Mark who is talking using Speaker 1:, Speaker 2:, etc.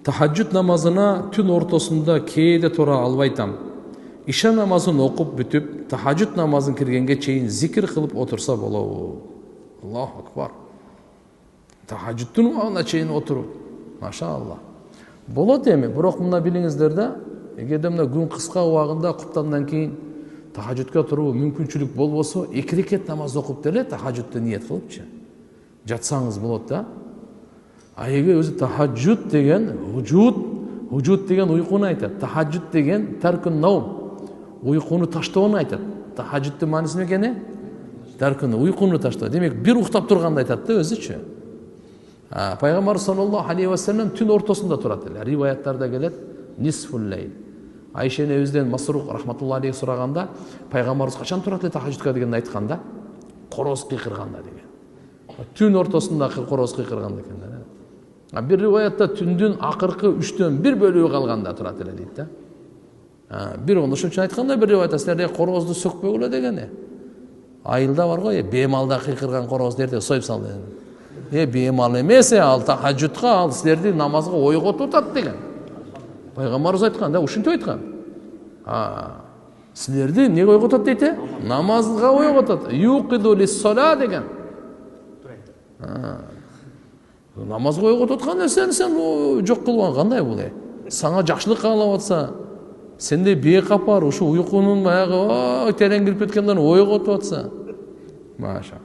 Speaker 1: Тахаджуд намазына түн ортосында кээде тура албайтам. Иша намазын окуп бүтүп, тахаджуд намазын киргенге чейин зикир кылып отурса болобу? Аллаху акбар. Тахаджудтун убагына чейин отуруп. Машалла. Болот эми, бирок мына билиңиздер да, эгерде мына күн кыска убагында куптандан кийин тахаджудка туруу мүмкүнчүлүк болбосо, 2 рекет намаз окуп деле тахаджудты ниет кылыпчы жатсаңыз болот да. А эгер өзү тахаджуд деген худжуд деген уйкуну айтат. Тахаджуд деген таркун наум, уйкуну таштоону айтат. Тахаджудтун мааниси эмне экени? Таркун, уйкуну таштоо. Демек, бир уктап турганда айтат да өзүчү. Пайгамбар саллаллаху алейхи ва саллям түн ортосунда турат эле. Риваяттарда келет нисфул лейл. Айша энебизден Масрук рахматуллахи алейхи сураганда, пайгамбарыбыз качан турат эле тахаджудка дегенди айтканда, короз кыйкырганда деген. Түн ортосунда короз кыйкырганда экен да. Бир риваятта түндүн акыркы 3төн 1 бөлүгү калганда турат эле дейт да. Бир ошон үчүн айтканда бир риваятта силер корозду сөкпөгүлө дегени. Айылда бар го, беймалда кыйкырган корозду эртең союп сал деген. Беймал эмес, ал тахаджудка, ал силерди намазга ойготуп атат деген. Пайгамбарыбыз айткан да, ушинтип айткан. Силерди эмнеге ойготот дейт? Намазга ойготот. Юқиду лис-сала деген. Намазга ойготуп аткан нерсени сен жок кылган кандай бул? Сага жакшылык каалап атса, сенде бейкапар ушу уйкунун баягы терең кирип кеткенден ойготуп атса. Маша.